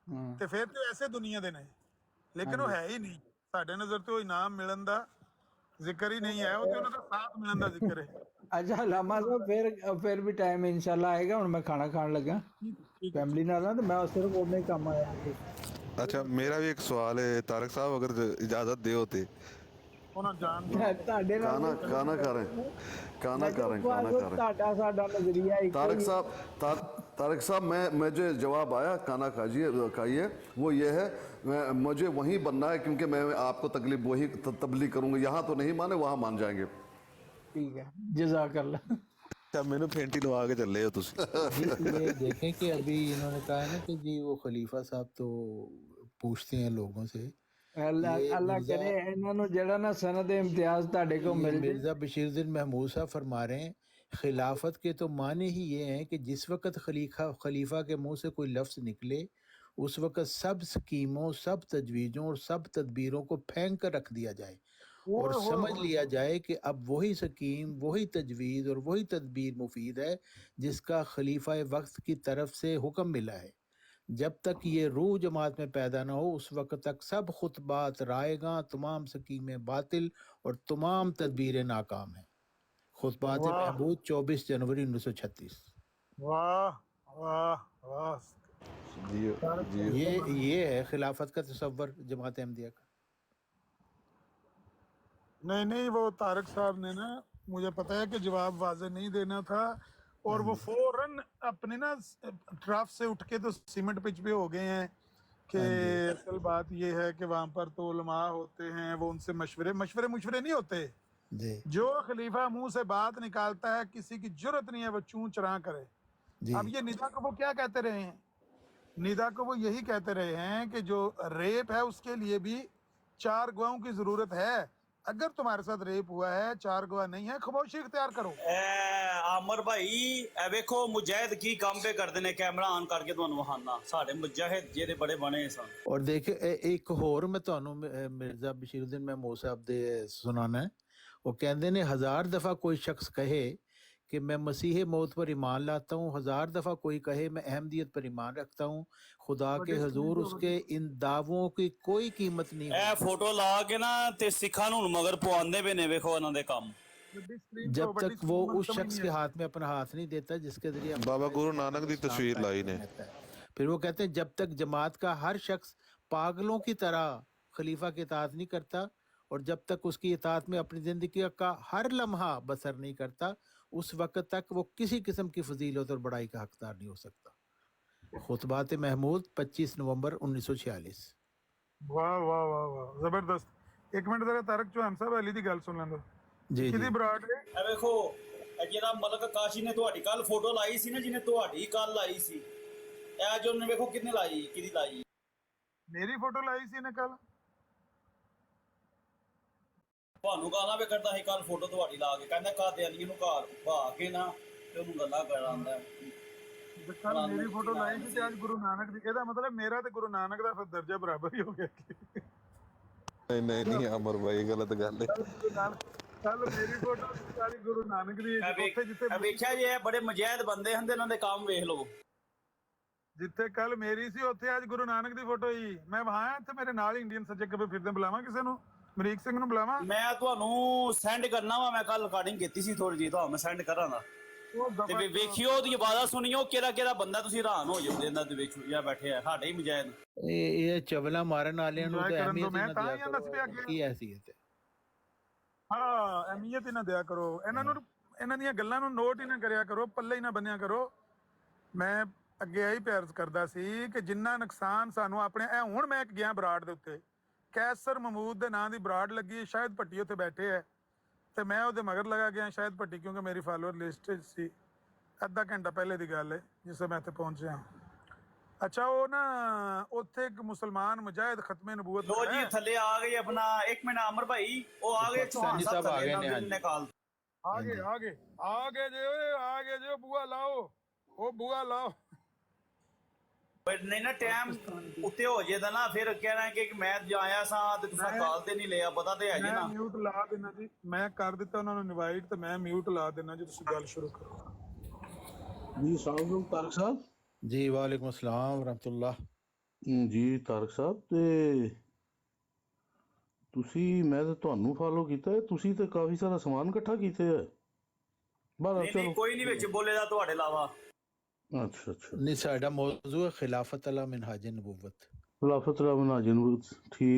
ਹਾਂ ਤੇ ਫਿਰ ਤੇ ਐਸੇ ਦੁਨੀਆ ਦੇ ਨੇ, ਲੇਕਿਨ ਉਹ ਹਾਂਜੀ। ਹੈ ਹੀ ਨਹੀਂ। ਸਾਡੇ ਨਜ਼ਰ ਤੇ ਉਹ ਇਨਾਮ ਮਿਲਣ ਦਾ ਜ਼ਿਕਰ ਹੀ ਨਹੀਂ ਹੈ, ਉਹ ਤੇ ਉਹਨਾਂ ਦਾ ਸਾਥ ਮਿਲਣ ਦਾ ਜ਼ਿਕਰ ਹੈ। ਅੱਛਾ ਲਾਮਾ ਸਾਹਿਬ ਫਿਰ ਵੀ ਟਾਈਮ ਇਨਸ਼ਾਅੱਲਾ ਆਏਗਾ। ਹੁਣ ਮੈਂ ਖਾਣਾ ਖਾਣ ਲੱਗਾ ਠੀਕ ਹੈ। ਫੈਮਿਲੀ ਨਾਲ, ਤੇ ਮੈਂ ਸਿਰਫ ਉਹਨੇ ਕੰਮ ਆਇਆ ਸੀ। अच्छा मेरा भी एक सवाल है तारक साहब, अगर इजाजत दे होते। ਉਹਨਾਂ ਜਾਣ ਦੋ। ਤੁਹਾਡੇ ਨਾਲ खाना खाना खा रहे हैं, खाना खा रहे हैं, खाना खा रहे हैं। ਤੁਹਾਡਾ ਸਾਡਾ ਨਜ਼ਰੀਆ ਇੱਕੋ तारक ही साहब तारक साहब मुझे जवाब आया, खाना खाइए। वो ये है, मुझे वहीं बनना है क्योंकि मैं आपको तकलीफ वही तबलीग करूंगा। यहाँ तो नहीं माने, वहाँ मान जाएंगे। ठीक है, जज़ाकल्लाह। मैंने फेंटी लगा के चले हो तुसी। ये देखें कि अभी इन्होंने कहा है ना कि जी वो खलीफा साहब तो पूछते हैं लोगों से। अल्लाह ये अल्लाह मिर्जा करे ਇਹਨਾਂ ਨੂੰ ਜਿਹੜਾ ਨਾ सनद इम्तियाज ਤੁਹਾਡੇ को ये मिल जाए। मिर्जा बशीरुद्दीन महमूद साहब फरमा रहे हैं, खिलाफत के तो माने ही ये हैं कि जिस वक्त खलीफा के मुंह से कोई लफ्ज़ निकले उस वक्त सब स्कीमों, सब तजवीज़ों और सब तदबीरों को फेंक कर रख दिया जाए और समझ लिया जाए कि अब वही स्कीम, वही तजवीज़ और वही तदबीर मुफीद है जिसका खलीफा वक्त की तरफ से हुक्म मिला है। जब तक ये रूह जमात में पैदा ना हो उस वक्त तक सब खुतबात रायगा, तमाम स्कीमें बातिल और तमाम तदबीरें नाकाम हैं। खुतबात वाह महबूद 24 जनवरी 1936। वाह वाह वाह। जी ये है खिलाफत का तसव्वुर जमात अहमदिया का। नहीं नहीं, वो तारक साहब ने ना, मुझे पता है कि जवाब वाज़े नहीं देना था, और वो फौरन अपने ना ट्रफ से उठ के तो सीमेंट पिच पे हो गए हैं कि असल बात ये है कि वहाँ पर तो उलमा होते हैं, वो उनसे मशवरे नहीं होते। जी जो खलीफा मुंह से बात निकालता है किसी की जुर्रत नहीं है वो चूं चरा करे। जी अब ये निदा को वो क्या कहते रहे हैं? निदा को वो यही कहते रहे हैं कि जो रेप है उसके लिए भी 4 गवाहों की जरूरत है। अगर तुम्हारे साथ रेप हुआ है, 4 गवाह नहीं है, खामोशी इख्तियार करो। ਆਮਰ ਭਾਈ ਇਹ ਵੇਖੋ ਮੁਜਾਹਿਦ ਕੀ ਕੰਮ पे ਕਰਦੇ ਨੇ, ਕੈਮਰਾ ਆਨ ਕਰਕੇ ਤੁਹਾਨੂੰ ਵਹਾਨਾ ਸਾਡੇ ਮੁਜਾਹਿਦ ਜਿਹੜੇ ਬੜੇ ਬਣੇ ਸਨ। और देखिए एक होर मैं ਤੁਹਾਨੂੰ मिर्जा बशीरुद्दीन महमूद साहब ਦੇ ਸੁਣਾਣਾ है। वो कहते ने 1000 दफ़ा कोई शख्स कहे कि मैं मसीह मौत पर ईमान लाता हूँ, 1000 दफ़ा कोई कहे मैं अहमदियत पर ईमान रखता हूँ, खुदा के हजूर उसके इन दावों की कोई कीमत नहीं ਇਹ होगी। ਫੋਟੋ ਲਾ ਕੇ ਨਾ ਤੇ ਸਿੱਖਾਂ ਨੂੰ ਮਗਰ ਪਵਾਉਂਦੇ ਪਏ ਨੇ, ਵੇਖੋ ਇਹਨਾਂ ਦੇ ਕੰਮ। जब तक वो उस शख्स के हाथ में अपना हाथ नहीं देता जिसके जरिए अपना बाबा गुरु नानक दी तस्वीर लाई ने। फिर वो कहते हैं जब तक जमात का हर शख्स पागलों की तरह खलीफा की इताअत नहीं करता और जब तक उसकी इताअत में अपनी ज़िंदगी का हर लम्हा बसर नहीं करता उस वक्त तक वो किसी किस्म की फजीलत और बड़ाई का हकदार नहीं हो सकता। खुतबात महमूद 25 नवंबर 1946। वाह वाह वाह वाह, जबरदस्त। एक मिनट जरा तारक चौहान साहब अली दी गल सुन लें। जी जी किदी बराड़ है? ਇਹ ਵੇਖੋ ਇਹ ਜਿਹੜਾ ਮਲਕ ਕਾਸ਼ੀ ਨੇ ਤੁਹਾਡੀ ਕੱਲ ਫੋਟੋ ਲਾਈ ਸੀ ਨਾ, ਜਿਹਨੇ ਤੁਹਾਡੀ ਕੱਲ ਲਾਈ ਸੀ, ਇਹ ਜੋ ਨੇ ਵੇਖੋ ਕਿੰਨੇ ਲਾਈ, ਕਿਹਦੀ ਲਾਈ। मेरी फोटो लाई सी ने कल। ਤੁਹਾਨੂੰ ਗਾਲਾਂ ਵੀ ਕੱਢਦਾ ਸੀ ਕੱਲ ਫੋਟੋ ਤੁਹਾਡੀ ਲਾ ਕੇ, ਕਹਿੰਦਾ ਕਾਦਿਆਨੀ ਨੂੰ ਘਰ ਭਾ ਕੇ ਨਾ ਤੇ ਉਹਨੂੰ ਗੱਲਾਂ ਕਰਾਂਦਾ। कल मेरी फोटो लाई थी आज गुरु नानक दी, ਇਹਦਾ ਮਤਲਬ ਮੇਰਾ ਤੇ ਗੁਰੂ ਨਾਨਕ ਦਾ ਫਿਰ ਦਰਜਾ ਬਰਾਬਰ ਹੀ ਹੋ ਗਿਆ। नहीं अमर भाई गलत गल है। ਕੱਲ ਮੇਰੀ ਫੋਟੋ ਸਾਰੀ ਗੁਰੂ ਨਾਨਕ ਦੀ, ਉੱਥੇ ਜਿੱਥੇ ਵੇਖਿਆ ਜੀ ਇਹ ਬੜੇ ਮੁਜਾਹਿਦ ਬੰਦੇ ਹੁੰਦੇ, ਇਹਨਾਂ ਦੇ ਕੰਮ ਵੇਖ ਲਓ। ਜਿੱਥੇ ਕੱਲ ਮੇਰੀ ਸੀ ਉੱਥੇ ਅੱਜ ਗੁਰੂ ਨਾਨਕ ਦੀ ਫੋਟੋ ਹੀ। ਮੈਂ ਵਹਾਂ ਇੱਥੇ ਮੇਰੇ ਨਾਲ ਇੰਡੀਅਨ ਸੱਜੇ ਕਬੇ ਫਿਰਦੇ, ਬੁਲਾਵਾਂ ਕਿਸੇ ਨੂੰ? ਅਮਰੀਕ ਸਿੰਘ ਨੂੰ ਬੁਲਾਵਾਂ? ਮੈਂ ਤੁਹਾਨੂੰ ਸੈਂਡ ਕਰਨਾ ਵਾ, ਮੈਂ ਕੱਲ ਰਿਕਾਰਡਿੰਗ ਕੀਤੀ ਸੀ ਥੋੜੀ ਜਿਹੀ, ਤੁਹਾਨੂੰ ਮੈਂ ਸੈਂਡ ਕਰਾਂਗਾ ਤੇ ਵੇਖਿਓ ਉਹਦੀ ਆਵਾਜ਼ਾਂ ਸੁਣਿਓ, ਕਿਹੜਾ ਕਿਹੜਾ ਬੰਦਾ ਤੁਸੀਂ ਹੈਰਾਨ ਹੋ ਜਾਓਗੇ ਇਹਨਾਂ ਦੇ ਵਿੱਚ ਜਾਂ ਬੈਠੇ ਆ ਸਾਡੇ ਹੀ ਮੁਜਾਹਿਦ। ਇਹ ਚਵਲਾ ਮਾਰਨ ਵਾਲਿਆਂ ਨੂੰ ਤਾਂ ਅਹਿਮੀਅਤ ਮੈਂ ਨਾ ਤਾਂ ਦਿਆ ਹੀ ਦੱਸ ਪਿਆ ਕਰੋ, ਕਿ ਕੀ ਹੈਸੀਅਤ ਹੈ। ਹਾਂ, ਅਹਿਮੀਅਤ ਹੀ ਨਾ ਦਿਆ ਕਰੋ ਇਹਨਾਂ ਨੂੰ, ਇਹਨਾਂ ਦੀਆਂ ਗੱਲਾਂ ਨੂੰ ਨੋਟ ਹੀ ਨਾ ਕਰਿਆ ਕਰੋ, ਪੱਲੇ ਹੀ ਨਾ ਬੰਨਿਆ ਕਰੋ। ਮੈਂ ਅੱਗੇ ਆਹੀ ਪਿਆਰ ਕਰਦਾ ਸੀ ਕਿ ਜਿੰਨਾ ਨੁਕਸਾਨ ਸਾਨੂੰ ਆਪਣੇ, ਇਹ ਹੁਣ ਮੈਂ ਇੱਕ ਗਿਆ ਬਰਾੜ ਦੇ ਉੱਤੇ, ਕੈਸਰ ਮਹਿਮੂਦ ਦੇ ਨਾਂ ਦੀ ਬਰਾੜ ਲੱਗੀ, ਸ਼ਾਇਦ ਭੱਟੀ ਉੱਥੇ ਬੈਠੇ ਹੈ ਤੇ ਮੈਂ ਉਹਦੇ ਮਗਰ ਲਗਾ ਗਿਆ ਸ਼ਾਇਦ ਭੱਟੀ, ਕਿਉਂਕਿ ਮੇਰੀ ਫਾਲੋਅਰ ਲਿਸਟ ਸੀ। ਅੱਧਾ ਘੰਟਾ ਪਹਿਲੇ ਦੀ ਗੱਲ ਹੈ ਜਿਸ ਮੈਂ ਇੱਥੇ ਪਹੁੰਚਿਆ। ਅੱਛਾ, ਉਹ ਨਾ ਉੱਥੇ ਇੱਕ ਮੁਸਲਮਾਨ ਮੁਜਾਹਿਦ ਖਤਮੇ ਨਬੂਵਤ ਲੋ ਜੀ ਥੱਲੇ ਆ ਗਏ ਆਪਣਾ, ਇੱਕ ਮਿੰਟ ਅਮਰ ਭਾਈ ਉਹ ਆ ਗਏ, ਚੌਹਾਨ ਸਾਹਿਬ ਆ ਗਏ ਨੇ ਨਿਕਾਲ ਆਗੇ ਆਗੇ ਆਗੇ ਜੇ ਓਏ, ਆਗੇ ਜੇ ਬੂਆ ਲਾਓ, ਉਹ ਬੂਆ ਲਾਓ। ਪਰ ਨਹੀਂ ਨਾ ਟਾਈਮ ਉੱਤੇ ਹੋ ਜੇ ਤਾਂ ਨਾ ਫਿਰ ਕਹਿਣਾ ਕਿ ਮੈਂ ਆਇਆ ਸਾਂ ਤੇ ਤੁਸੀਂ ਕਾਲ ਤੇ ਨਹੀਂ ਲਿਆ, ਪਤਾ ਤੇ ਹੈ ਜੀ ਮੈਂ ਨਾ। ਮਿਊਟ ਲਾ ਦੇਣਾ ਜੀ, ਮੈਂ ਕਰ ਦਿੱਤਾ ਉਹਨਾਂ ਨੂੰ ਇਨਵਾਈਟ ਤੇ ਮੈਂ ਮਿਊਟ ਲਾ ਦੇਣਾ ਜੀ, ਤੁਸੀਂ ਗੱਲ ਸ਼ੁਰੂ ਕਰੋ ਜੀ। ਸਾਹਮਣੇ ਤਾਰਕ ਸਾਹਿਬ। जी वालेकुम अस्सलाम रहमतुल्लाह। ਜੀ ਤਾਰਕ ਸਾਹਿਬ, ਤੇ ਤੁਸੀਂ, ਮੈਂ ਤਾਂ ਤੁਹਾਨੂੰ ਫਾਲੋ ਕੀਤਾ ਹੈ, ਤੁਸੀਂ ਤੇ ਕਾਫੀ ਸਾਰਾ ਸਮਾਨ ਇਕੱਠਾ ਕੀਤੇ ਹੈ ਬਾਹਰ। ਨਹੀਂ ਨਹੀਂ ਕੋਈ ਨਹੀਂ ਵਿੱਚ ਬੋਲੇਗਾ ਤੁਹਾਡੇ ਇਲਾਵਾ। ਅੱਛਾ ਅੱਛਾ। नहीं साडा मौजू है खिलाफत अला मिनहाज नबूवत। ਖਿਲਾਫਤ ਰਾਮ ਨਾਜਨ, ਠੀਕ।